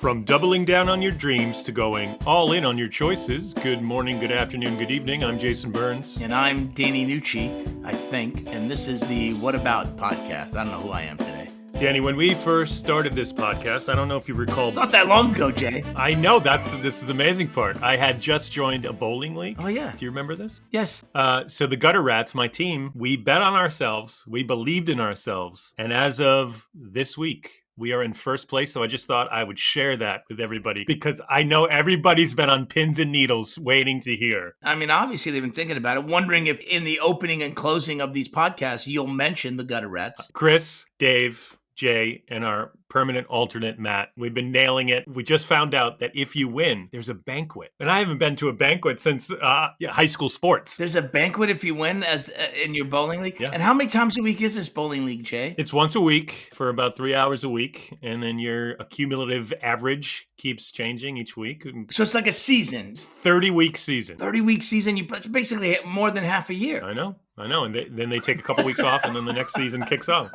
From doubling down on your dreams to going all in on your choices. Good morning, good afternoon, good evening. I'm Jason Burns. And I'm Danny Nucci, I think. And this is the What About podcast. I don't know who I am today. Danny, when we first started this podcast, I don't know if you recall. It's not that long ago, Jay. I know, this is the amazing part. I had just joined a bowling league. Oh, yeah. Do you remember this? Yes. So the Gutter Rats, my team, we bet on ourselves. We believed in ourselves. And as of this week, we are in first place, so I just thought I would share that with everybody because I know everybody's been on pins and needles waiting to hear. I mean, obviously, they've been thinking about it, wondering if in the opening and closing of these podcasts, you'll mention the Gutter Rats. Chris, Dave, Jay, and our permanent alternate, Matt. We've been nailing it. We just found out that if you win, there's a banquet. And I haven't been to a banquet since high school sports. There's a banquet if you win as in your bowling league? Yeah. And how many times a week is this bowling league, Jay? It's once a week for about 3 hours a week. And then your accumulative average keeps changing each week. So it's like a season. It's 30-week season. 30-week season. It's basically more than half a year. I know. And then they take a couple weeks off and then the next season kicks off.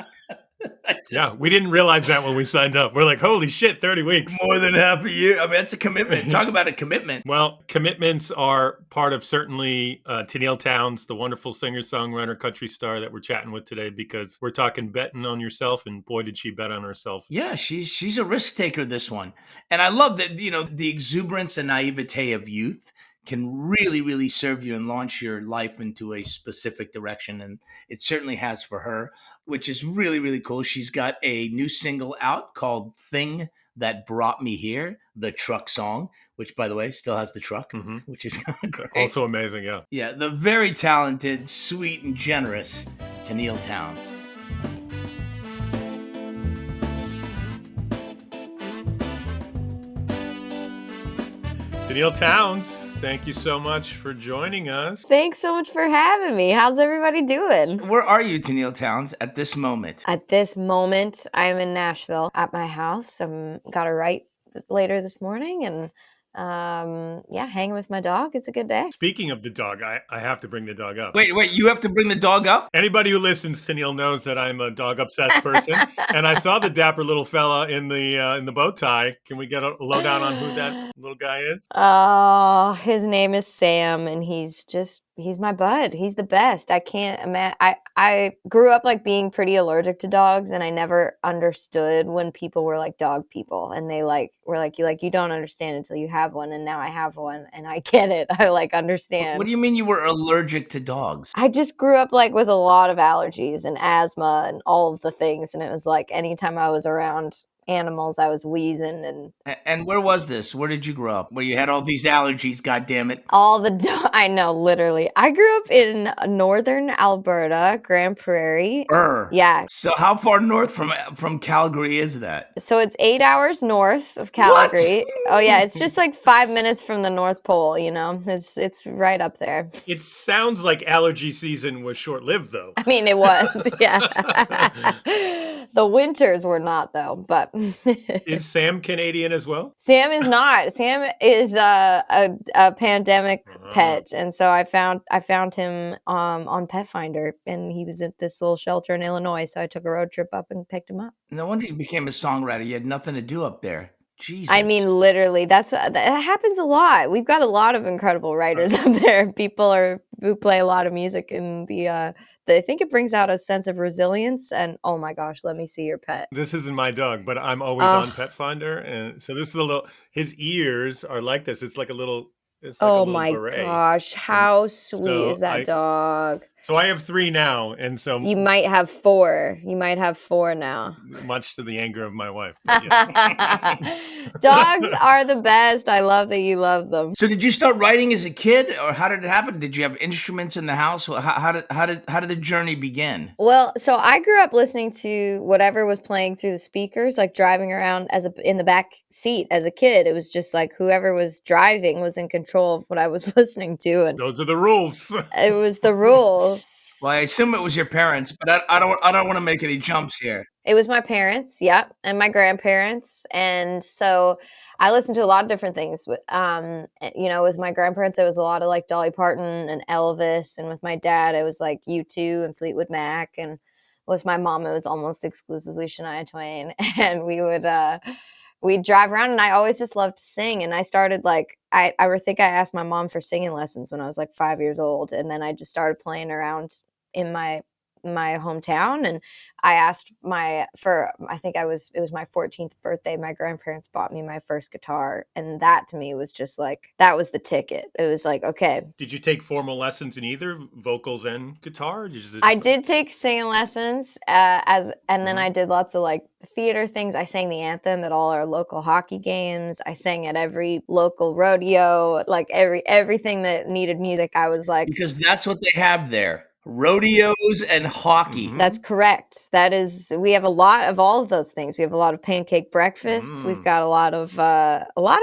Yeah, we didn't realize that when we signed up. We're like, holy shit, 30 weeks. More than half a year. I mean, that's a commitment. Talk about a commitment. Well, commitments are part of certainly Tenille Townes, the wonderful singer-songwriter, country star that we're chatting with today, because we're talking betting on yourself, and boy, did she bet on herself. Yeah, she's a risk taker, this one. And I love that, the exuberance and naivete of youth can really, really serve you and launch your life into a specific direction. And it certainly has for her, which is really, really cool. She's got a new single out called Thing That Brought Me Here, the truck song, which, by the way, still has the truck, which is kind of great. Also amazing, yeah. Yeah, the very talented, sweet, and generous Tenille Townes. Tenille Townes, thank you so much for joining us. Thanks so much for having me. How's everybody doing? Where are you, Tenille Townes, at this moment? At this moment, I'm in Nashville at my house. Got a write later this morning and hanging with my dog. It's a good day. Speaking of the dog, I have to bring the dog up. Wait, you have to bring the dog up? Anybody who listens, Tenille, knows that I'm a dog-obsessed person. And I saw the dapper little fella in the bow tie. Can we get a lowdown on who that little guy is? Oh, his name is Sam, and he's my bud. He's the best. I can't imagine. I grew up like being pretty allergic to dogs, and I never understood when people were like dog people, and they were like you don't understand until you have one, and now I have one, and I get it. I understand. What do you mean you were allergic to dogs? I just grew up like with a lot of allergies and asthma and all of the things, and it was like anytime I was around animals, I was wheezing. And where was this? Where did you grow up? Where you had all these allergies, God damn it. I know, literally. I grew up in northern Alberta, Grand Prairie. Yeah. So how far north from Calgary is that? So it's 8 hours north of Calgary. What? Oh yeah, it's just like 5 minutes from the North Pole, It's right up there. It sounds like allergy season was short-lived, though. I mean, it was, yeah. The winters were not, though, but... Is Sam Canadian as well? Sam is not. Sam is a pandemic pet, and so I found him on Pet Finder, and he was at this little shelter in Illinois, so I took a road trip up and picked him up. No wonder you became a songwriter. You had nothing to do up there. Jesus. I mean, literally, that happens a lot. We've got a lot of incredible writers up there. People who play a lot of music, and I think it brings out a sense of resilience. And oh my gosh, let me see your pet. This isn't my dog, but I'm always on Pet Finder, and so this is his ears are like this. It's like a little. It's like oh a little my beret. Gosh, how sweet is that dog? So I have 3 now, and so you might have 4. You might have 4 now. Much to the anger of my wife. Dogs are the best. I love that you love them. So did you start writing as a kid, or how did it happen? Did you have instruments in the house? How did the journey begin? Well, so I grew up listening to whatever was playing through the speakers, like driving around in the back seat as a kid. It was just like whoever was driving was in control of what I was listening to, and those are the rules. It was the rules. Well, I assume it was your parents, but I don't want to make any jumps here. It was my parents, yeah, and my grandparents, and so I listened to a lot of different things. With my grandparents, it was a lot of like Dolly Parton and Elvis, and with my dad, it was like U2 and Fleetwood Mac, and with my mom, it was almost exclusively Shania Twain, and we would we'd drive around, and I always just loved to sing. And I started like, I think I asked my mom for singing lessons when I was like 5 years old. And then I just started playing around in my hometown, and I asked I think it was my 14th birthday, my grandparents bought me my first guitar, and that to me was just like, that was the ticket. It was like, okay. Did you take formal lessons in either vocals and guitar? I did take singing lessons and then I did lots of like theater things. I sang the anthem at all our local hockey games. I sang at every local rodeo, like everything that needed music. I was like, because that's what they have there. Rodeos and hockey. That's correct. We have a lot of all of those things. We have a lot of pancake breakfasts. We've got a lot of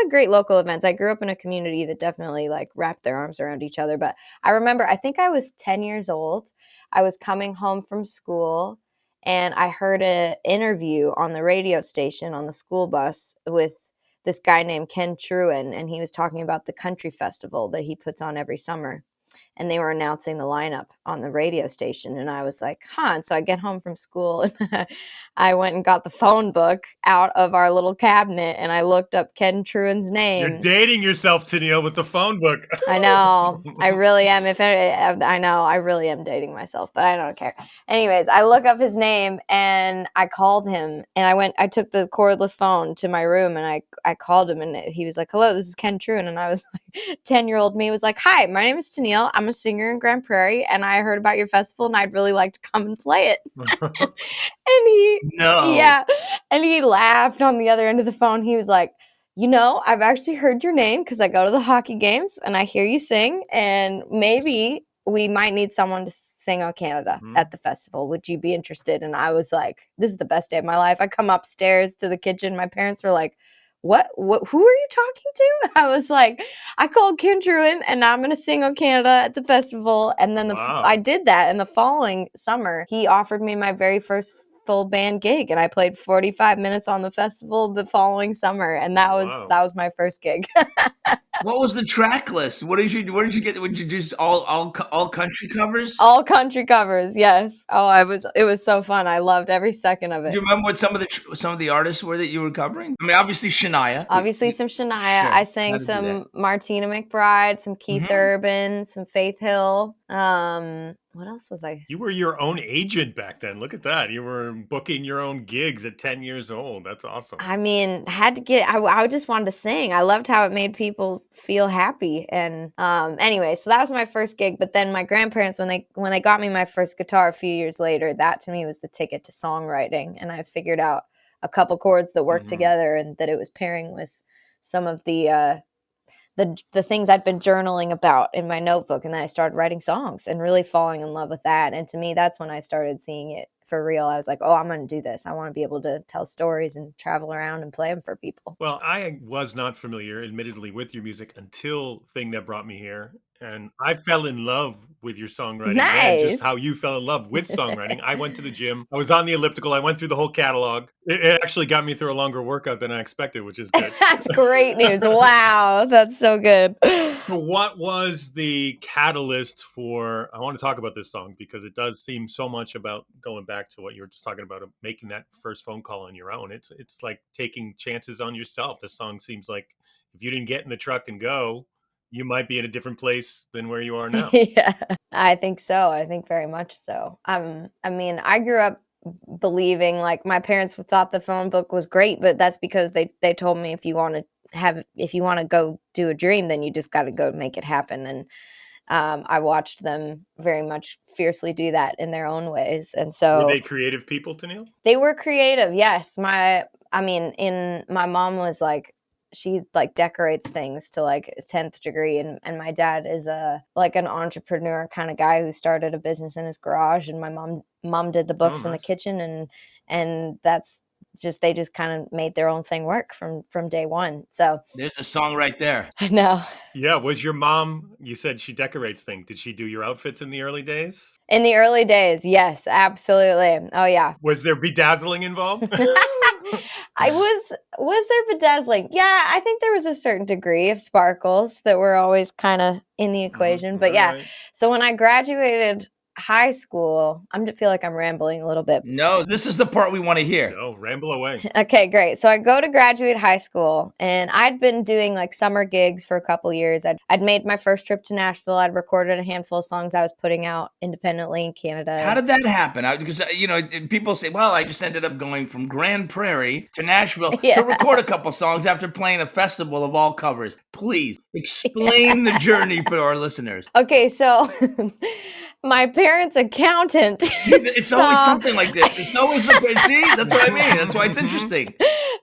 great local events. I grew up in a community that definitely like wrapped their arms around each other. But I remember, I think I was 10 years old. I was coming home from school, and I heard an interview on the radio station on the school bus with this guy named Ken Truen, and he was talking about the country festival that he puts on every summer. And they were announcing the lineup on the radio station. And I was like, And so I get home from school, and I went and got the phone book out of our little cabinet, and I looked up Ken Truen's name. You're dating yourself, Tenille, with the phone book. I know. I really am. I know I really am dating myself, but I don't care. Anyways, I look up his name, and I called him, and I took the cordless phone to my room, and I called him, and he was like, "Hello, this is Ken Truen." And I was like, 10-year-old me was like, "Hi, my name is Tenille. I'm a singer in Grand Prairie, and I heard about your festival, and I'd really like to come and play it." And he laughed on the other end of the phone. He was like, "I've actually heard your name because I go to the hockey games and I hear you sing, and maybe we might need someone to sing on Canada at the festival. Would you be interested?" And I was like, this is the best day of my life. I come upstairs to the kitchen. My parents were like, what, who are you talking to? I was like, I called Ken Truen, and I'm going to sing on Canada at the festival. And then I did that. And the following summer, he offered me my very first full band gig, and I played 45 minutes on the festival the following summer. And that was my first gig. What was the track list? What did you get? Would you just all country covers? All country covers, yes. Oh, it was so fun. I loved every second of it. Do you remember what some of the artists were that you were covering? I mean, obviously Shania. Some Shania. Sure. I sang some Martina McBride, some Keith Urban, some Faith Hill. What else was I? You were your own agent back then. Look at that. You were booking your own gigs at 10 years old. That's awesome. I mean, I just wanted to sing. I loved how it made people feel happy. And anyway, so that was my first gig. But then my grandparents, when they got me my first guitar a few years later, that to me was the ticket to songwriting. And I figured out a couple chords that worked together, and that it was pairing with some of the things I'd been journaling about in my notebook. And then I started writing songs and really falling in love with that. And to me, that's when I started seeing it for real. I was like, I'm going to do this. I want to be able to tell stories and travel around and play them for people. Well, I was not familiar, admittedly, with your music until Thing That Brought Me Here. And I fell in love with your songwriting. Nice. And just how you fell in love with songwriting. I went to the gym. I was on the elliptical. I went through the whole catalog. It actually got me through a longer workout than I expected, which is good. That's great news. Wow. That's so good. So what was the catalyst for, I want to talk about this song because it does seem so much about going back to what you were just talking about, making that first phone call on your own. It's like taking chances on yourself. The song seems like if you didn't get in the truck and go, you might be in a different place than where you are now. Yeah, I think so. I think very much so. I mean, I grew up believing, like, my parents thought the phone book was great, but that's because they told me if you want to go do a dream, then you just got to go make it happen. And I watched them very much fiercely do that in their own ways. And so, were they creative people, Tenille? They were creative. Yes. My mom was like, she like decorates things to like 10th degree. And my dad is like an entrepreneur kind of guy who started a business in his garage. And my mom did the books in the kitchen, and that's just, they just kind of made their own thing work from day one. So there's a song right there. I know. Yeah. Was your mom, you said she decorates things. Did she do your outfits in the early days? In the early days. Yes, absolutely. Oh yeah. Was there bedazzling involved? Was there bedazzling? Yeah, I think there was a certain degree of sparkles that were always kind of in the equation. But yeah, right. So when I graduated high school, I feel like I'm rambling a little bit. No, this is the part we want to hear. No, ramble away. Okay, great. So I go to graduate high school, and I'd been doing like summer gigs for a couple years. I'd made my first trip to Nashville. I'd recorded a handful of songs I was putting out independently in Canada. How did that happen? Because, people say, well, I just ended up going from Grand Prairie to Nashville to record a couple songs after playing a festival of all covers. Please explain the journey for our listeners. Okay, so my parents' accountant. It's always something like this. It's always see, that's what I mean. That's why it's interesting.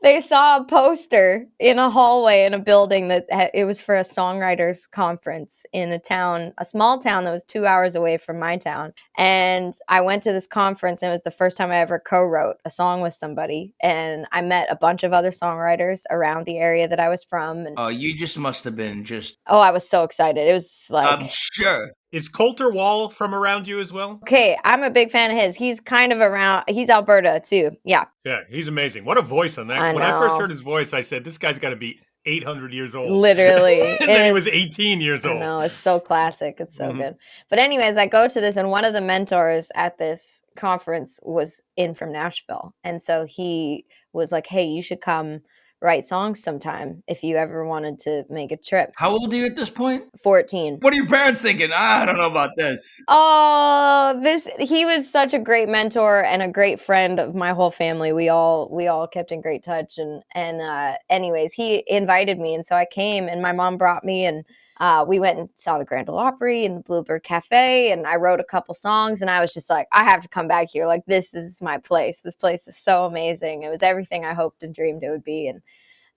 They saw a poster in a hallway in a building that it was for a songwriters conference in a small town that was 2 hours away from my town. And I went to this conference, and it was the first time I ever co-wrote a song with somebody. And I met a bunch of other songwriters around the area that I was from. And, oh, you just must have been just... Oh, I was so excited. It was like... I'm sure. Is Coulter Wall from around you as well? Okay, I'm a big fan of his. He's kind of around. He's Alberta too. Yeah. Yeah, he's amazing. What a voice on that. When I first heard his voice, I said, this guy's got to be 800 years old. Literally. And then he was 18 years old. No, it's so classic. It's so good. But anyways, I go to this, and one of the mentors at this conference was in from Nashville. And so he was like, hey, you should come write songs sometime if you ever wanted to make a trip. How old are you at this point? 14. What are your parents thinking? I don't know about this. Oh, he was such a great mentor and a great friend of my whole family. We all kept in great touch. And anyways, he invited me, and so I came, and my mom brought me, and we went and saw the Grand Ole Opry and the Bluebird Cafe, and I wrote a couple songs, and I was just like, I have to come back here. Like, this is my place. This place is so amazing. It was everything I hoped and dreamed it would be. And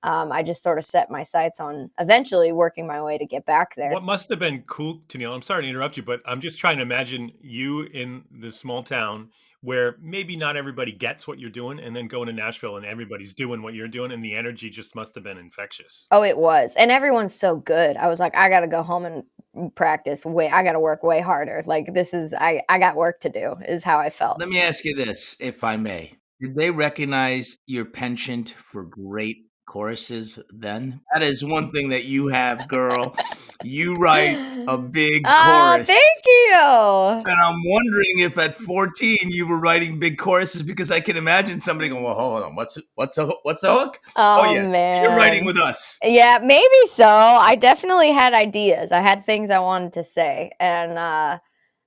I just sort of set my sights on eventually working my way to get back there. What must have been cool, Tenille, I'm sorry to interrupt you, but I'm just trying to imagine you in this small town where maybe not everybody gets what you're doing, and then going to Nashville and everybody's doing what you're doing, and the energy just must have been infectious. Oh, it was. And everyone's so good. I was like, I got to go home and practice. I got to work way harder. Like, I got work to do is how I felt. Let me ask you this, if I may. Did they recognize your penchant for great choruses then? That is one thing that you have, girl. You write a big chorus. Thank you. And I'm wondering if at 14 you were writing big choruses, because I can imagine somebody going, well, hold on, what's the hook? Oh yeah, man, you're writing with us. Yeah, maybe so. I definitely had ideas. I had things I wanted to say, and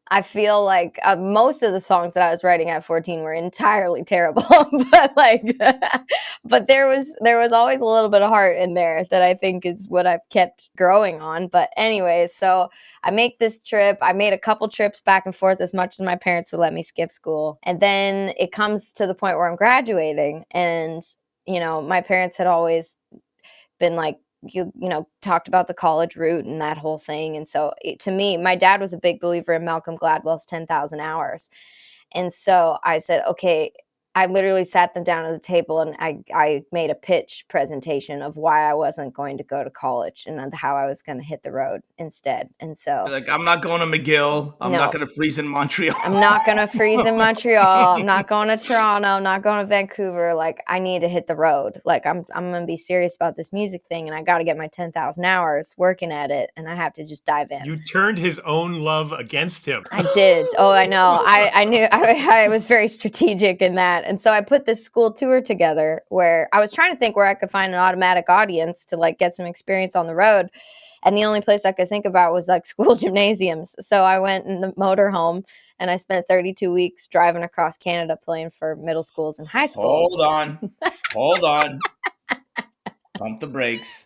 I feel like most of the songs that I was writing at 14 were entirely terrible, but there was always a little bit of heart in there that I think is what I've kept growing on. But anyways, so I make this trip. I made a couple trips back and forth as much as my parents would let me skip school. And then it comes to the point where I'm graduating, and, my parents had always been like, you talked about the college route and that whole thing. And so to me, my dad was a big believer in Malcolm Gladwell's 10,000 hours. And so I said, okay, I literally sat them down at the table, and I made a pitch presentation of why I wasn't going to go to college and how I was going to hit the road instead. And so, like, I'm not going to McGill. I'm not going to freeze in Montreal. I'm not going to freeze in Montreal. I'm not going to Toronto. I'm not going to Vancouver. Like, I need to hit the road. Like, I'm going to be serious about this music thing, and I got to get my 10,000 hours working at it, and I have to just dive in. You turned his own love against him. I did. Oh, I know. I knew I was very strategic in that. And so I put this school tour together where I was trying to think where I could find an automatic audience to like get some experience on the road. And the only place I could think about was like school gymnasiums. So I went in the motorhome, and I spent 32 weeks driving across Canada playing for middle schools and high schools. Hold on. Pump the brakes.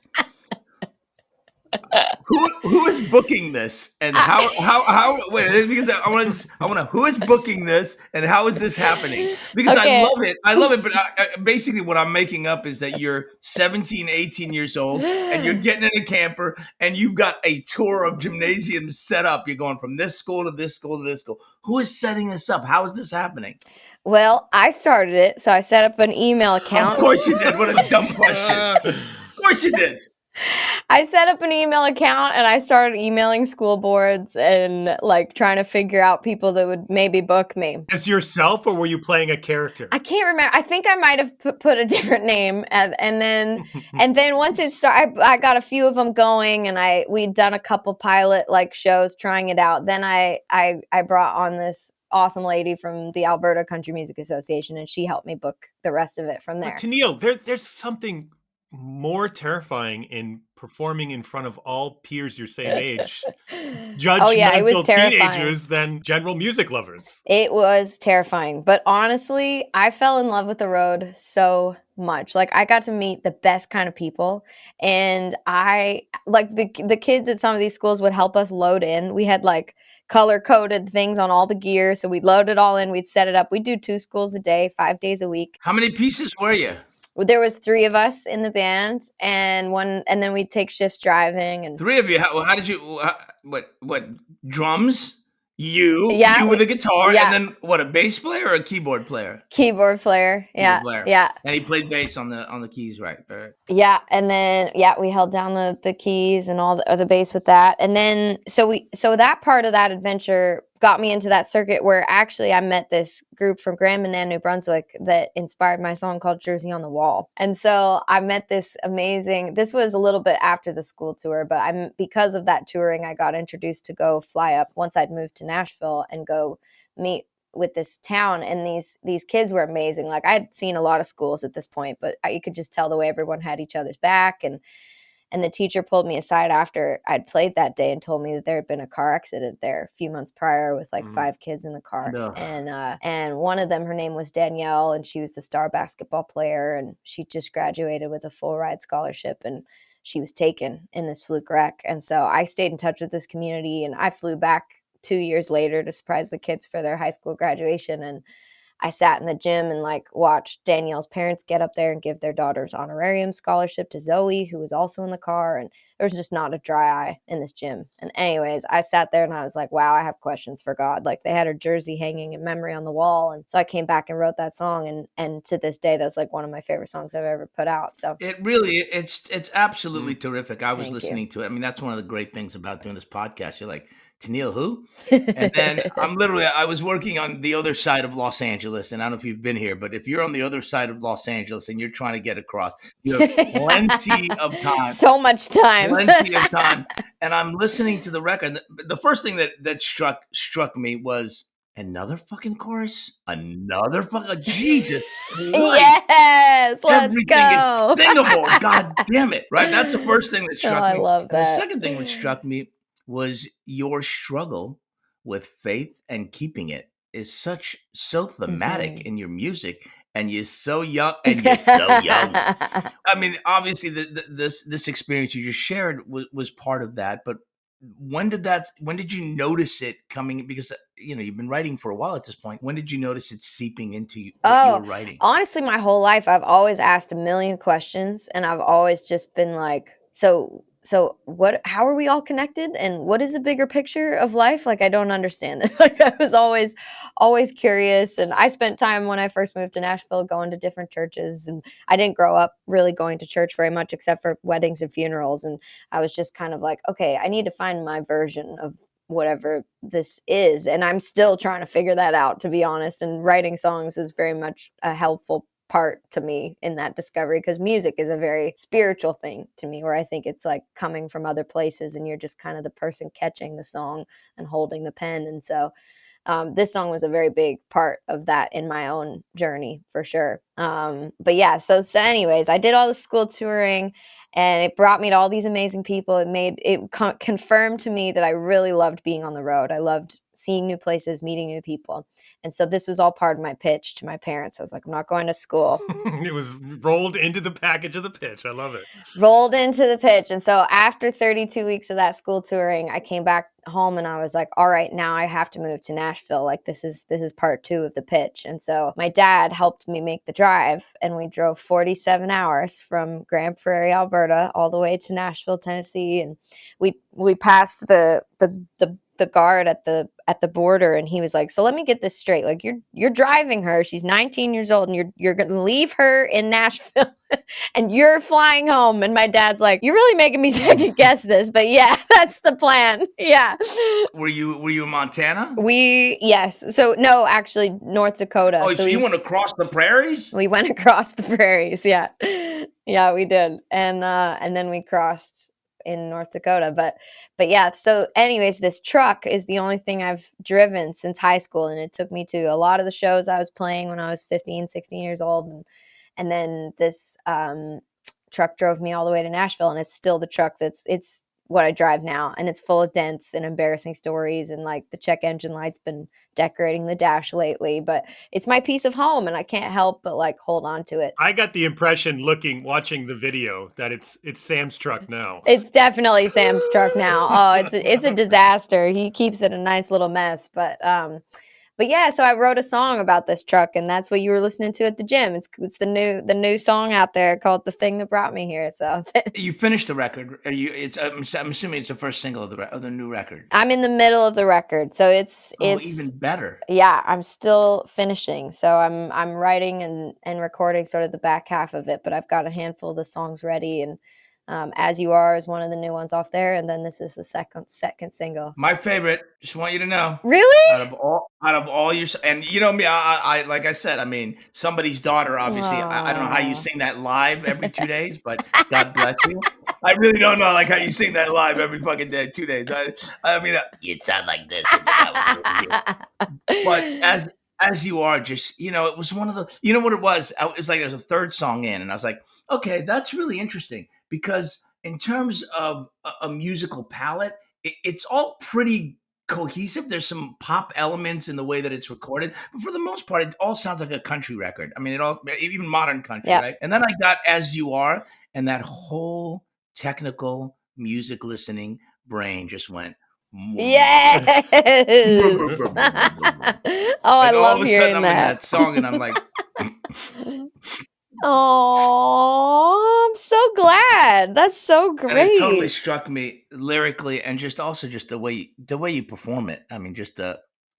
Who is booking this, and how wait, because I want to who is booking this, and how is this happening? Because okay. I love it, but basically what I'm making up is that you're 17, 18 years old, and you're getting in a camper, and you've got a tour of gymnasiums set up. You're going from this school to this school to this school. Who is setting this up? How is this happening? Well, I started it, so I set up an email account. Of course you did. What a dumb question. Of course you did. I set up an email account and I started emailing school boards and like trying to figure out people that would maybe book me. As yourself, or were you playing a character? I can't remember. I think I might have put a different name, and then once it started, I got a few of them going, and we'd done a couple pilot like shows trying it out. Then I brought on this awesome lady from the Alberta Country Music Association, and she helped me book the rest of it from there. But Tenille, there's something more terrifying in performing in front of all peers your same age, judgmental teenagers, than general music lovers. It was terrifying, but honestly, I fell in love with the road so much. Like, I got to meet the best kind of people, and I like the kids at some of these schools would help us load in. We had like color-coded things on all the gear, so we'd load it all in, we'd set it up. We'd do 2 schools a day, 5 days a week. How many pieces were you? There was 3 of us in the band, and then we'd take shifts driving. And 3 of you. How did you? What drums? You with a guitar, yeah. And then what? A bass player or a keyboard player? Keyboard player. Yeah, keyboard player. Yeah. And he played bass on the keys, right? Yeah, and then we held down the keys and all the bass with that, and then so that part of that adventure got me into that circuit where actually I met this group from Grand Manan, New Brunswick that inspired my song called Jersey on the Wall. And so I met this was a little bit after the school tour, but because of that touring, I got introduced to go fly up once I'd moved to Nashville and go meet with this town, and these kids were amazing. Like, I'd seen a lot of schools at this point, but you could just tell the way everyone had each other's back. And the teacher pulled me aside after I'd played that day and told me that there had been a car accident there a few months prior with like 5 kids in the car. No. And one of them, her name was Danielle, and she was the star basketball player, and she just graduated with a full ride scholarship, and she was taken in this fluke wreck. And so I stayed in touch with this community, and I flew back 2 years later to surprise the kids for their high school graduation. And I sat in the gym and like watched Danielle's parents get up there and give their daughter's honorarium scholarship to Zoe, who was also in the car. And there was just not a dry eye in this gym. And anyways, I sat there and I was like, wow, I have questions for God. Like, they had her jersey hanging in memory on the wall. And so I came back and wrote that song. And to this day, that's like one of my favorite songs I've ever put out. So it's absolutely terrific. I was listening to it. I mean, that's one of the great things about doing this podcast. You're like, Tenille, who? And then I was working on the other side of Los Angeles, and I don't know if you've been here, but if you're on the other side of Los Angeles and you're trying to get across, you have plenty of time. So much time. Plenty of time. And I'm listening to the record. The first thing that struck me was another fucking chorus, another fucking Jesus Christ. Yes, let's Everything go. is singable. God damn it! Right? That's the first thing that struck me. I love that. And the second thing which struck me was your struggle with faith and keeping it is so thematic in your music, and you're so young. I mean, obviously, this experience you just shared was part of that. But when did you notice it coming? Because you've been writing for a while at this point. When did you notice it seeping into what you were writing? Honestly, my whole life, I've always asked a million questions, and I've always just been like, so how are we all connected, and what is the bigger picture of life? Like, I don't understand this. Like, I was always curious, and I spent time when I first moved to Nashville going to different churches, and I didn't grow up really going to church very much except for weddings and funerals. And I was just kind of like, okay, I need to find my version of whatever this is. And I'm still trying to figure that out, to be honest. And writing songs is very much a helpful part to me in that discovery, because music is a very spiritual thing to me, where I think it's like coming from other places and you're just kind of the person catching the song and holding the pen. And so this song was a very big part of that in my own journey, for sure. But yeah, so anyways, I did all the school touring, and it brought me to all these amazing people. It confirmed to me that I really loved being on the road. I loved seeing new places, meeting new people. And so this was all part of my pitch to my parents. I was like, I'm not going to school. It was rolled into the package of the pitch. I love it. Rolled into the pitch. And so after 32 weeks of that school touring, I came back home and I was like, all right, now I have to move to Nashville. Like, this is part 2 of the pitch. And so my dad helped me make the drive, and we drove 47 hours from Grand Prairie, Alberta, all the way to Nashville, Tennessee. And we passed the guard at the border, and he was like, so let me get this straight. Like, you're driving her. She's 19 years old, and you're going to leave her in Nashville. and you're flying home. And my dad's like, you're really making me second guess this, but yeah, that's the plan. Yeah. Were you in Montana? Yes. So no, actually North Dakota. Oh, so you went across the prairies? We went across the prairies. Yeah. Yeah, we did. And then we crossed in North Dakota. But yeah, so anyways, this truck is the only thing I've driven since high school. And it took me to a lot of the shows I was playing when I was 15, 16 years old. And then this truck drove me all the way to Nashville, and it's still the truck it's what I drive now. And it's full of dents and embarrassing stories. And like the check engine light's been decorating the dash lately, but it's my piece of home and I can't help but like hold on to it. I got the impression watching the video that it's Sam's truck now. It's definitely Sam's truck now. Oh, it's a disaster. He keeps it a nice little mess, but yeah, so I wrote a song about this truck, and that's what you were listening to at the gym. It's the new song out there called "The Thing That Brought Me Here." So you finished the record. I'm assuming it's the first single of the new record. I'm in the middle of the record, so it's even better. Yeah, I'm still finishing, so I'm writing and recording sort of the back half of it, but I've got a handful of the songs ready, and "As You Are" is one of the new ones off there, and then this is the second single. My favorite. Just want you to know. Really? Out of all your, and you know me, I like I said, I mean, somebody's daughter. Obviously, I don't know how you sing that live every 2 days, but God bless you. I really don't know like how you sing that live every fucking day, 2 days. I mean, you'd sound like this. But as you are, just it was one of the. You know what it was? It was like there was a third song in, and I was like, okay, that's really interesting. Because in terms of a musical palette, it's all pretty cohesive. There's some pop elements in the way that it's recorded, but for the most part, it all sounds like a country record. I mean, even modern country, right? And then I got "As You Are," and that whole technical music listening brain just went. Yes. Oh, I love hearing I'm in that song, and I'm like. Oh, I'm so glad. That's so great. And it totally struck me lyrically, and just the way you perform it. I mean, just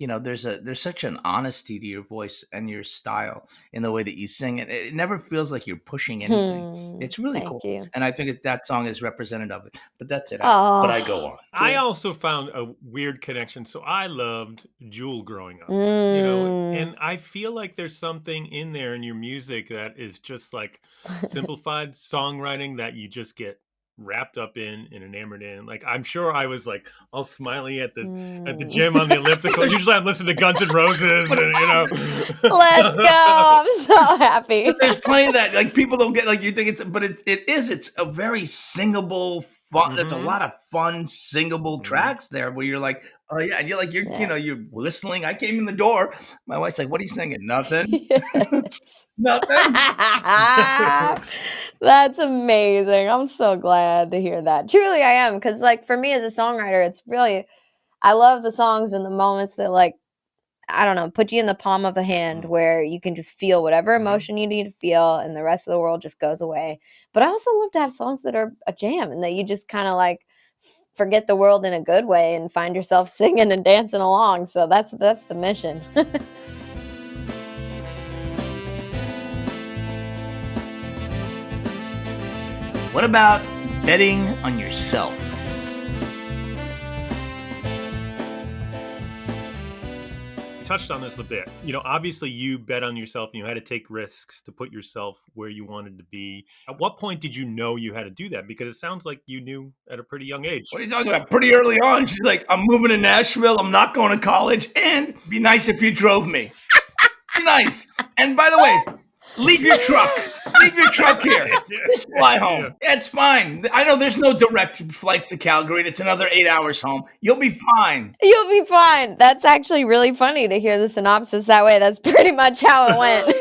there's such an honesty to your voice and your style in the way that you sing it. It never feels like you're pushing anything. It's really cool. You. And I think that song is representative of it. But that's it. But I go on. I also found a weird connection. So I loved Jewel growing up, and I feel like there's something in there in your music that is just like simplified songwriting that you just get wrapped up in and enamored in. Like, I'm sure I was like all smiley at the gym on the elliptical. Usually I'm listening to Guns N' Roses and let's go. I'm so happy. But there's plenty of that. Like, people don't get, like, you think it's a very singable fun. There's a lot of fun singable tracks there where you're like, oh yeah, and you're like, you're whistling. I came in the door. My wife's like, what are you singing? Nothing. Yes. Nothing. That's amazing. I'm so glad to hear that. Truly, I am, because like for me as a songwriter, it's really, I love the songs and the moments that, like, I don't know, put you in the palm of a hand where you can just feel whatever emotion you need to feel, and the rest of the world just goes away. But I also love to have songs that are a jam and that you just kind of like forget the world in a good way and find yourself singing and dancing along. So that's the mission. What about betting on yourself? Touched on this a bit. Obviously you bet on yourself and you had to take risks to put yourself where you wanted to be. At what point did you know you had to do that? Because it sounds like you knew at a pretty young age. What are you talking about? Pretty early on. She's like, I'm moving to Nashville. I'm not going to college. And be nice if you drove me. Be nice. And by the way, leave your truck. Leave your truck here. Just fly home. Yeah, it's fine. I know there's no direct flights to Calgary, and it's another 8 hours home. You'll be fine. You'll be fine. That's actually really funny to hear the synopsis that way. That's pretty much how it went.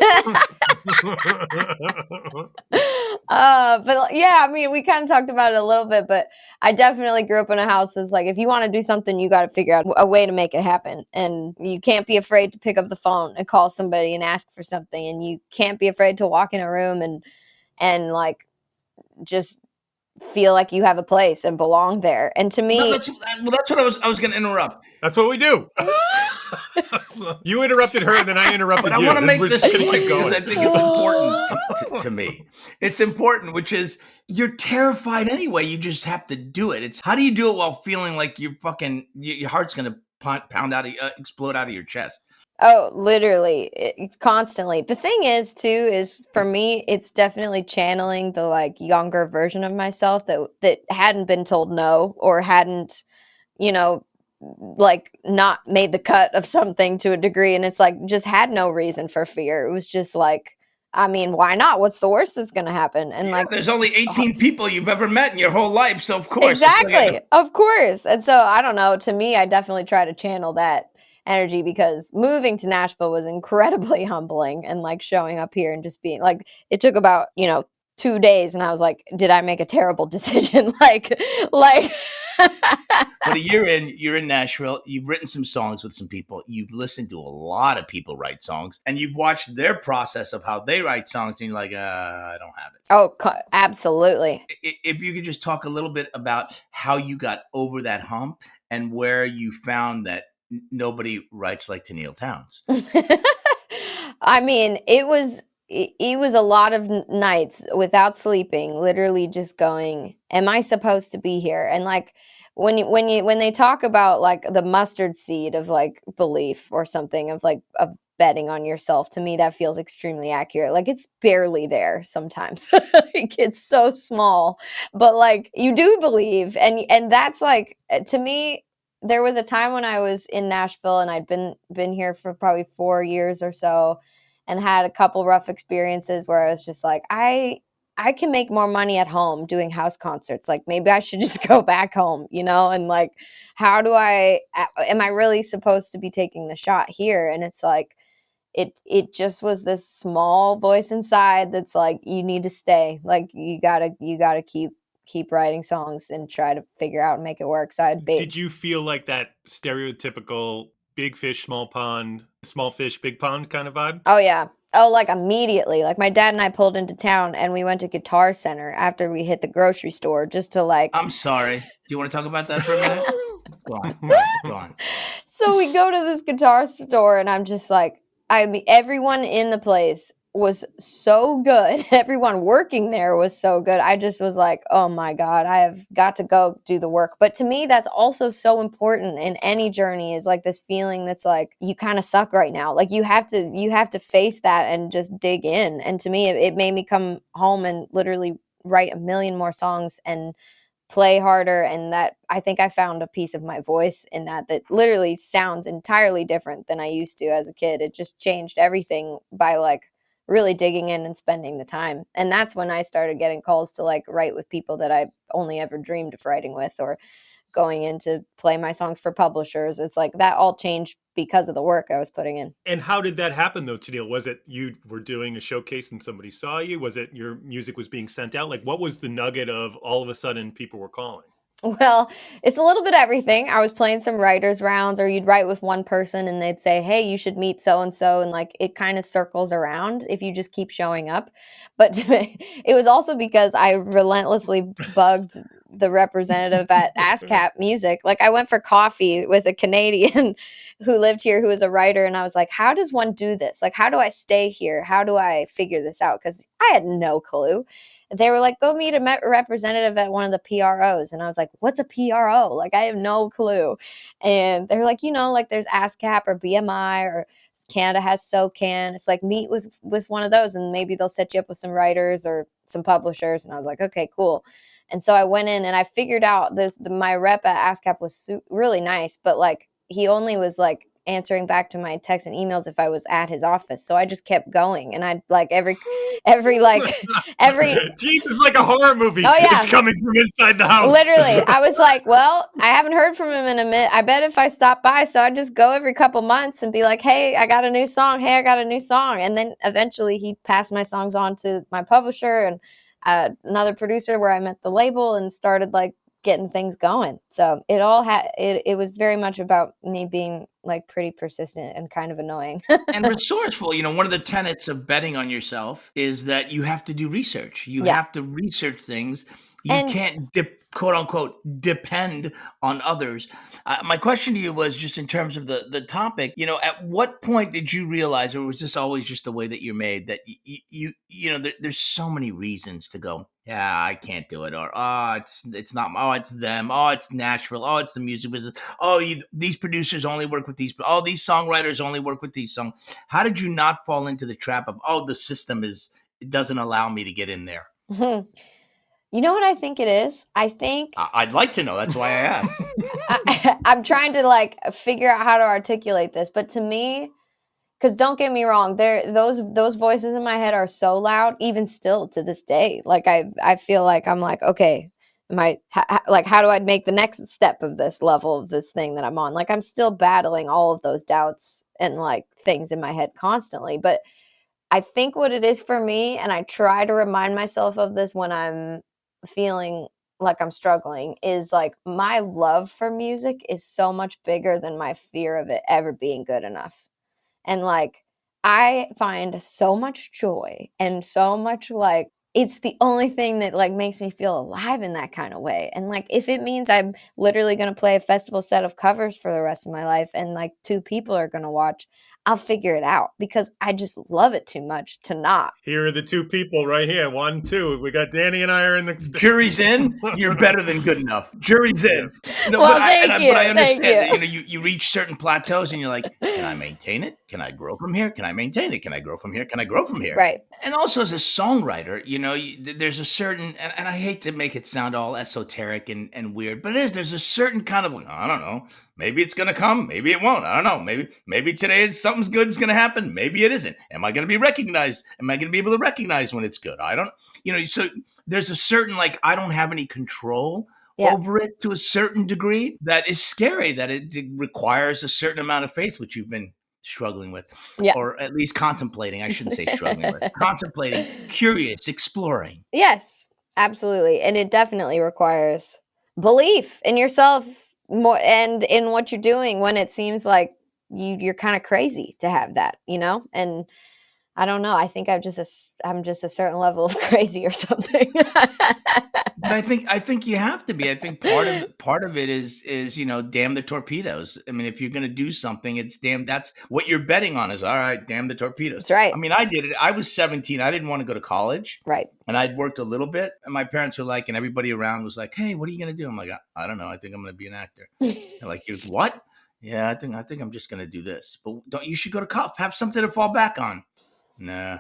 But yeah, I mean, we kind of talked about it a little bit, but I definitely grew up in a house that's like, if you want to do something, you got to figure out a way to make it happen. And you can't be afraid to pick up the phone and call somebody and ask for something. And you can't be afraid to walk in a room and like just feel like you have a place and belong there. And to me, that's what I was going to interrupt. That's what we do. You interrupted her, and then I interrupted But I you. want to make We're this just gonna point keep because going. I think it's important to me. It's important, which is you're terrified anyway. You just have to do it. It's how do you do it while feeling like you're fucking your heart's gonna pound out, explode out of your chest. Oh, literally, constantly. The thing is, too, is for me, it's definitely channeling the like younger version of myself that hadn't been told no or hadn't, you know, like not made the cut of something to a degree, and it's like just had no reason for fear. It was just like, I mean, why not? What's the worst that's gonna happen? And Yeah, like, there's only 18 people you've ever met in your whole life, so of course, it's like exactly, of course. And so I don't know. To me, I definitely try to channel that energy because moving to Nashville was incredibly humbling, and like showing up here and just being like, it took about 2 days, and I was like, did I make a terrible decision? like. But a year in, you're in Nashville. You've written some songs with some people. You've listened to a lot of people write songs, and you've watched their process of how they write songs. And you're like, I don't have it. Oh, absolutely. If you could just talk a little bit about how you got over that hump and where you found that nobody writes like Tenille Townes. I mean, it was a lot of nights without sleeping, literally just going, am I supposed to be here? And like when they talk about like the mustard seed of like belief or something of like of betting on yourself, to me that feels extremely accurate. Like it's barely there sometimes. Like it's so small, but like you do believe, and that's like to me there was a time when I was in Nashville and I'd been here for probably 4 years or so, and had a couple rough experiences where I was just like, I can make more money at home doing house concerts. Like maybe I should just go back home, and like how do am I really supposed to be taking the shot here? And it's like it just was this small voice inside that's like, you need to stay. Like you got to keep writing songs and try to figure out and make it work. So Did you feel like that stereotypical big fish, small pond, small fish, big pond kind of vibe? Oh yeah. Oh, like immediately. Like my dad and I pulled into town and we went to Guitar Center after we hit the grocery store just to like. I'm sorry. Do you want to talk about that for a minute? Go on. So we go to this guitar store and I'm just like, I mean, everyone in the place was so good. Everyone working there was so good. I just was like, oh my God, I have got to go do the work. But to me, that's also so important in any journey, is like this feeling that's like, you kind of suck right now. Like you have to face that and just dig in. And to me, it made me come home and literally write a million more songs and play harder. And that, I think I found a piece of my voice in that literally sounds entirely different than I used to as a kid. It just changed everything by like really digging in and spending the time. And that's when I started getting calls to like write with people that I only ever dreamed of writing with, or going in to play my songs for publishers. It's like that all changed because of the work I was putting in. And how did that happen though, Tenille? Was it you were doing a showcase and somebody saw you? Was it your music was being sent out? Like what was the nugget of all of a sudden people were calling? Well, it's a little bit everything. I was playing some writers rounds, or you'd write with one person and they'd say, hey, you should meet so and so, and like it kind of circles around if you just keep showing up. But it was also because I relentlessly bugged the representative at ASCAP Music. Like I went for coffee with a Canadian who lived here, who was a writer, and I was like, how does one do this? Like how do I stay here? How do I figure this out? Because I had no clue. They were like, go meet a representative at one of the PROs. And I was like, what's a PRO? Like, I have no clue. And they're like, like there's ASCAP or BMI, or Canada has SOCAN. It's like, meet with one of those and maybe they'll set you up with some writers or some publishers. And I was like, okay, cool. And so I went in and I figured out my rep at ASCAP was really nice, but like he only was like answering back to my texts and emails if I was at his office. So I just kept going, and I'd like every Jesus, like a horror movie. Oh yeah, it's coming from inside the house. Literally, I was like, well, I haven't heard from him in a minute. I bet if I stop by, so I'd just go every couple months and be like, hey, I got a new song. Hey, I got a new song. And then eventually he passed my songs on to my publisher and another producer where I met the label and started like getting things going. So it all it was very much about me being like pretty persistent and kind of annoying. And resourceful. One of the tenets of betting on yourself is that you have to do research. You have to research things. You And can't quote unquote depend on others. My question to you was just in terms of the topic. At what point did you realize, or was this always just the way that you're made, that there's so many reasons to go, yeah, I can't do it, or it's not, oh, it's them, oh, it's Nashville, oh, it's the music business, oh, these producers only work with these, oh, these songwriters only work with these songs. How did you not fall into the trap of, oh, the system it doesn't allow me to get in there? you know what I think it is? I think I'd like to know. That's why I asked. I'm trying to like figure out how to articulate this, but to me, because don't get me wrong, those voices in my head are so loud, even still to this day. Like I feel like I'm like, okay, like how do I make the next step of this level of this thing that I'm on? Like I'm still battling all of those doubts and like things in my head constantly. But I think what it is for me, and I try to remind myself of this when I'm feeling like I'm struggling, is like my love for music is so much bigger than my fear of it ever being good enough. And like I find so much joy and so much like it's the only thing that like makes me feel alive in that kind of way. And like if it means I'm literally going to play a festival set of covers for the rest of my life and like 2 people are going to watch, I'll figure it out because I just love it too much to not. Here are the 2 people right here. 1, 2. We got Danny and I are in the Jury's in. You're better than good enough. Jury's in. Yes. Well, thank you. But I Thank understand you. that you reach certain plateaus and you're like, can I maintain it? Can I grow from here? Can I maintain it? Can I grow from here? Can I grow from here? Right. And also as a songwriter, there's a certain, and I hate to make it sound all esoteric and weird, but there's a certain kind of, I don't know, maybe it's going to come, maybe it won't. I don't know. Maybe today something's good is going to happen. Maybe it isn't. Am I going to be recognized? Am I going to be able to recognize when it's good? I don't, so there's a certain, like, I don't have any control Yeah. over it to a certain degree that is scary, that it requires a certain amount of faith, which you've been struggling with, Yeah. or at least contemplating. I shouldn't say struggling with, contemplating, curious, exploring. Yes, absolutely. And it definitely requires belief in yourself more and in what you're doing when it seems like you're kind of crazy to have that, And I don't know. I think I'm just a certain level of crazy or something. But I think you have to be. I think part of it is damn the torpedoes. I mean, if you're going to do something, it's damn. That's what you're betting on. Is all right. Damn the torpedoes. That's right. I mean, I did it. I was 17. I didn't want to go to college. Right. And I'd worked a little bit, and my parents were like, and everybody around was like, "Hey, what are you going to do?" I'm like, I don't know. I think I'm going to be an actor." They're like, "You what?" Yeah, I think I'm just going to do this. But you should go to college. Have something to fall back on. Nah.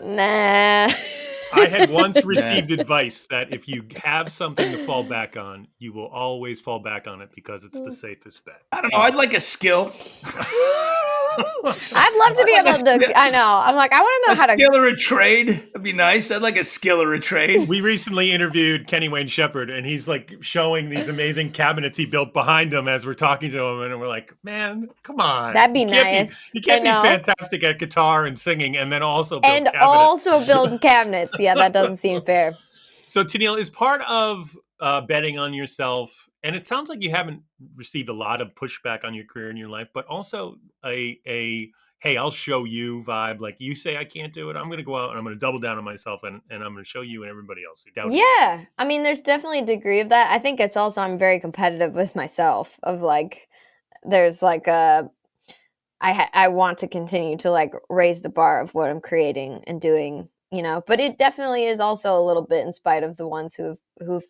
I had once received advice that if you have something to fall back on, you will always fall back on it because it's the safest bet. I don't know. I'd like a skill. I'd love to be able to. I know. I'm like, I want to know how to. A skill or a trade. That'd be nice. I'd like a skill or a trade. We recently interviewed Kenny Wayne Shepherd, and he's like showing these amazing cabinets he built behind him as we're talking to him, and we're like, "Man, come on, That'd be nice. You can't be fantastic at guitar and singing, and then also build cabinets. Also build cabinets. Yeah, that doesn't seem fair. So, Tenille, is part of betting on yourself, and it sounds like you haven't received a lot of pushback on your career in your life, but also a hey, I'll show you vibe. Like you say I can't do it, I'm going to go out and I'm going to double down on myself, and I'm going to show you and everybody else who doubted me. I mean, there's definitely a degree of that. I think it's also I'm very competitive with myself. Of like, there's like I want to continue to like raise the bar of what I'm creating and doing. But it definitely is also a little bit in spite of the ones who've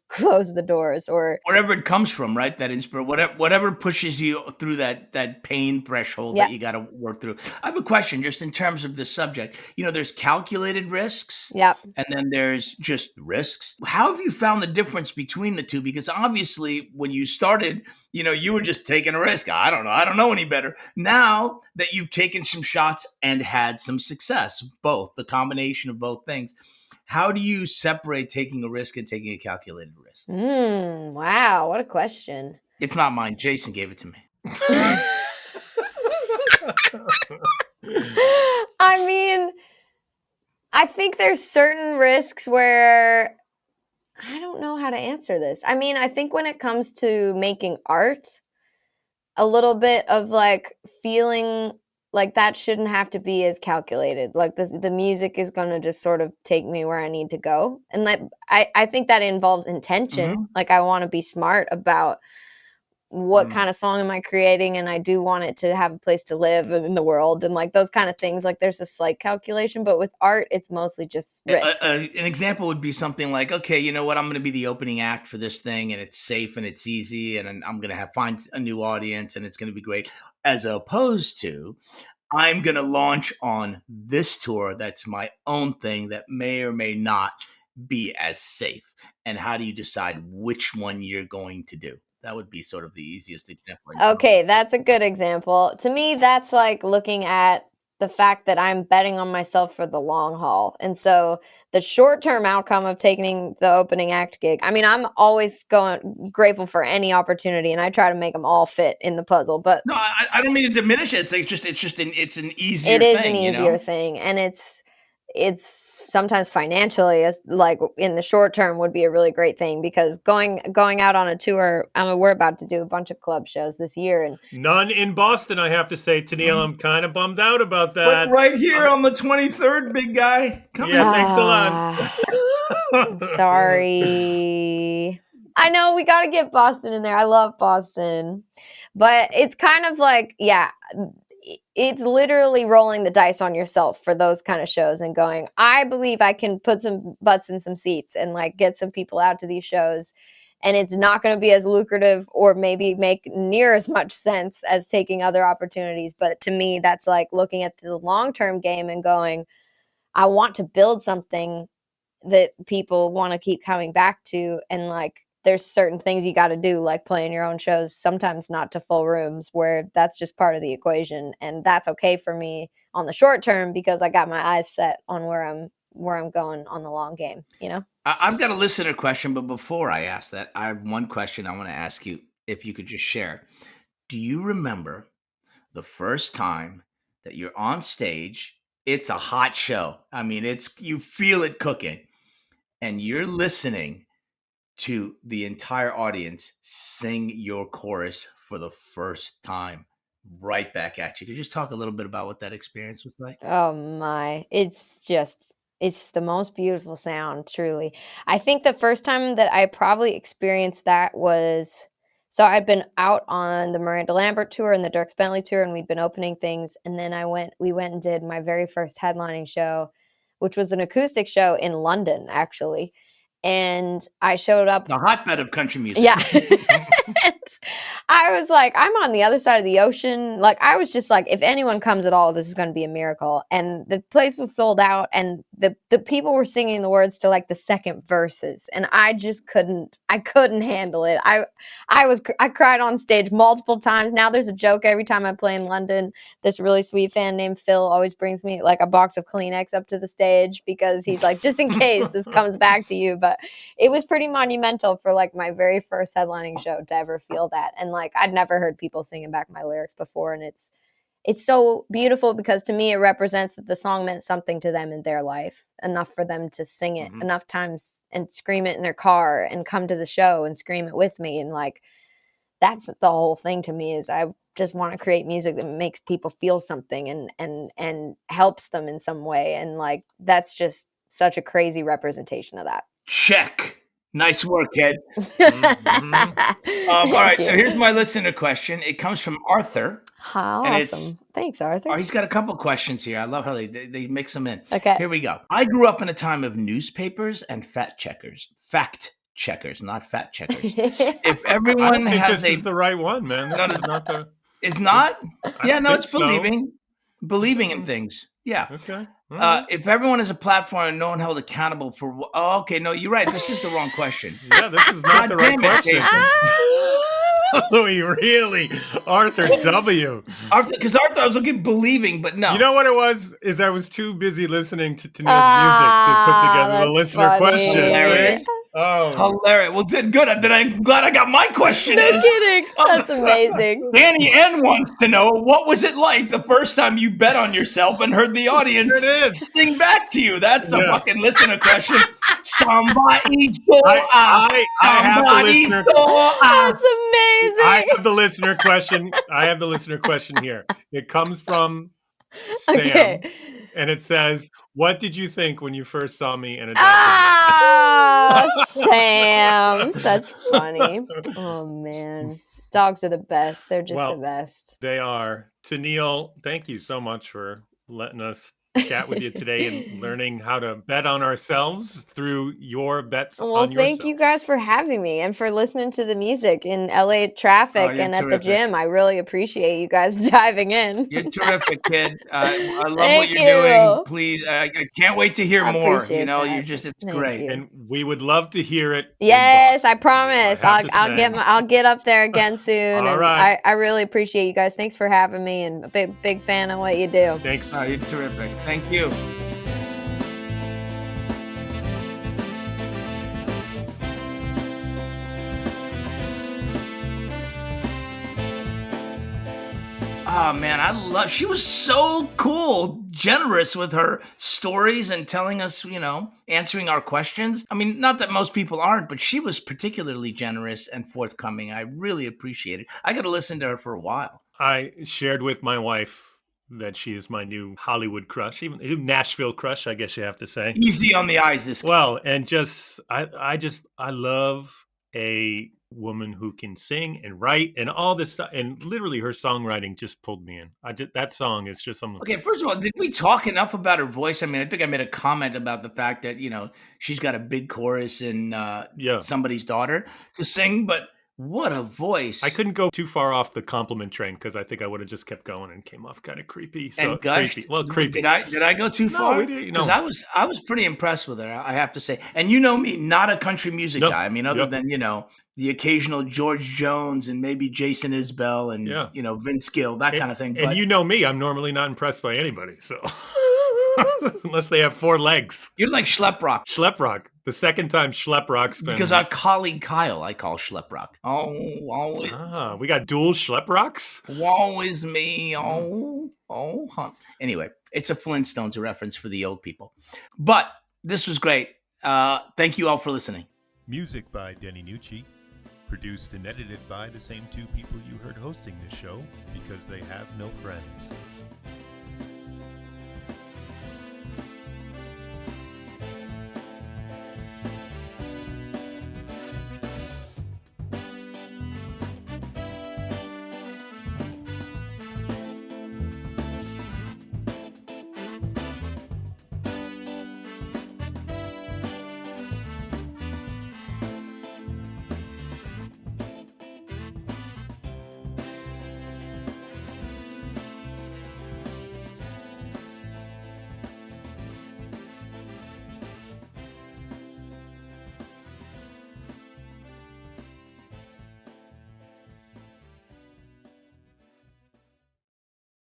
closed the doors or wherever it comes from, right? That whatever pushes you through that pain threshold that you got to work through. I have a question just in terms of the subject. There's calculated risks, and then there's just risks. How have you found the difference between the two? Because obviously, when you started, you were just taking a risk. I don't know any better. Now that you've taken some shots and had some success, both the combination of both things. How do you separate taking a risk and taking a calculated risk? Wow, what a question. It's not mine. Jason gave it to me. I mean, I think there's certain risks where I don't know how to answer this. I mean, I think when it comes to making art, a little bit of like feeling like that shouldn't have to be as calculated. Like the music is going to just sort of take me where I need to go. And I think that involves intention. Like I want to be smart about what kind of song am I creating, and I do want it to have a place to live in the world, and like those kind of things. Like there's a slight calculation, but with art it's mostly just risk. An example would be something like, okay, you know what, I'm going to be the opening act for this thing, and it's safe and it's easy, and I'm going to find a new audience, and it's going to be great, as opposed to I'm going to launch on this tour that's my own thing that may or may not be as safe. And how do you decide which one you're going to do? That would be sort of the easiest example. Okay, that's a good example. To me, that's like looking at the fact that I'm betting on myself for the long haul. And so the short-term outcome of taking the opening act gig, I mean, I'm always grateful for any opportunity, and I try to make them all fit in the puzzle. But no, I don't mean to diminish it. It's an easier thing. It is an easier thing, and it's sometimes financially, as like in the short term, would be a really great thing, because going out on a tour, we're about to do a bunch of club shows this year, and none in Boston, I have to say. Tenille, I'm kind of bummed out about that. But right here on the 23rd, big guy. Thanks a lot. Sorry. I know we got to get Boston in there. I love Boston, but it's kind of like, it's literally rolling the dice on yourself for those kind of shows and going, I believe I can put some butts in some seats and like get some people out to these shows. And it's not going to be as lucrative or maybe make near as much sense as taking other opportunities. But to me, that's like looking at the long-term game and going, I want to build something that people want to keep coming back to. And like, there's certain things you got to do, like playing your own shows, sometimes not to full rooms, where that's just part of the equation. And that's okay for me on the short term, because I got my eyes set on where I'm going on the long game, you know? I've got a listener question, but before I ask that, I have one question I want to ask you, if you could just share. Do you remember the first time that you're on stage? It's a hot show. I mean, you feel it cooking, and you're listening to the entire audience sing your chorus for the first time right back at you. Could you just talk a little bit about what that experience was like? Oh my, it's the most beautiful sound, truly. I think the first time that I probably experienced that was, so I'd been out on the Miranda Lambert tour and the Dierks Bentley tour, and we'd been opening things. And then we went and did my very first headlining show, which was an acoustic show in London, actually. And I showed up. The hotbed of country music. Yeah. I was like, I'm on the other side of the ocean. Like, I was just like, if anyone comes at all, this is going to be a miracle. And the place was sold out, and the people were singing the words to like the second verses, and I just couldn't handle it. I cried on stage multiple times. Now there's a joke every time I play in London. This really sweet fan named Phil always brings me like a box of Kleenex up to the stage, because he's like, just in case this comes back to you. But it was pretty monumental for like my very first headlining show to ever feel that. And like, I'd never heard people singing back my lyrics before. And it's so beautiful, because to me, it represents that the song meant something to them in their life, enough for them to sing it enough times and scream it in their car and come to the show and scream it with me. And like, that's the whole thing to me, is I just want to create music that makes people feel something and helps them in some way. And like, that's just such a crazy representation of that. Check. Nice work, Ed. All right, so here's my listener question. It comes from Arthur. Awesome. Thanks, Arthur. He's got a couple questions here. I love how they mix them in. Okay. Here we go. I grew up in a time of newspapers and fact checkers, not fat checkers. If everyone I don't think has this is the right one, man. This is not the... It's not? Yeah, no, it's so. Believing in things. Yeah. Okay. If everyone is a platform and no one held accountable for... Oh, okay. No, you're right. This is the wrong question. Yeah, this is not the right question. Louis, really? Arthur W. Because Arthur, I was looking believing, but no. You know what it was? Is I was too busy listening to Tenille's music to put together the listener question. Hilarious. Oh, hilarious. Well, good. Then I'm glad I got my question No in. kidding. That's amazing. Danny N wants to know, what was it like the first time you bet on yourself and heard the audience sing back to you? That's the fucking listener question. Somebody's door. Somebody's door. That's amazing. I have the listener question. I have the listener question here. It comes from Sam, Okay. and it says, "What did you think when you first saw me and adopted me?" Ah, Sam. That's funny. Oh, man. Dogs are the best. They're just the Well, best. they are. Tenille, thank you so much for letting us chat with you today and learning how to bet on ourselves through your bets Well, on thank you yourself. guys for having me and for listening to the music in LA Oh, traffic you're and at the terrific. gym. I really appreciate you guys diving in. You're terrific, kid. I love what Thank you're doing. you. Please, I can't wait to hear I more. appreciate You're that. just, it's Thank great. you. And we would love to hear it in Yes, I Boston, Tenille, I promise. have to say. I'll get up there again soon. All And right. I really appreciate you guys. Thanks for having me and a big fan of what you do. Thanks. Oh, you're terrific. Thank you. Oh man, she was so cool, generous with her stories and telling us, answering our questions. I mean, not that most people aren't, but she was particularly generous and forthcoming. I really appreciate it. I got to listen to her for a while. I shared with my wife that she is my new Hollywood crush, even new Nashville crush, I guess you have to say. Easy on the eyes, this kid. Well, and I love a woman who can sing and write and all this stuff. And literally, her songwriting just pulled me in. That song is just something. Okay, first of all, did we talk enough about her voice? I mean, I think I made a comment about the fact that she's got a big chorus in Yeah. Somebody's Daughter to sing, but what a voice! I couldn't go too far off the compliment train because I think I would have just kept going and came off kind of creepy. So And gushed. creepy. Well, creepy. Did I go too far? we didn't. Because I was pretty impressed with her. I have to say. And you know me, not a country music Nope. guy. I mean, other Yep. than the occasional George Jones and maybe Jason Isbell and Yeah. Vince Gill, that kind of thing. And But you know me, I'm normally not impressed by anybody. So unless they have four legs. you're like Schleprock. Schleprock. The second time Schleprock's been. Because our colleague Kyle, I call Schleprock. We got dual Schleprocks? Woe is me. Huh. Anyway, it's a Flintstones reference for the old people. But this was great. Thank you all for listening. Music by Denny Nucci. Produced and edited by the same two people you heard hosting this show because they have no friends.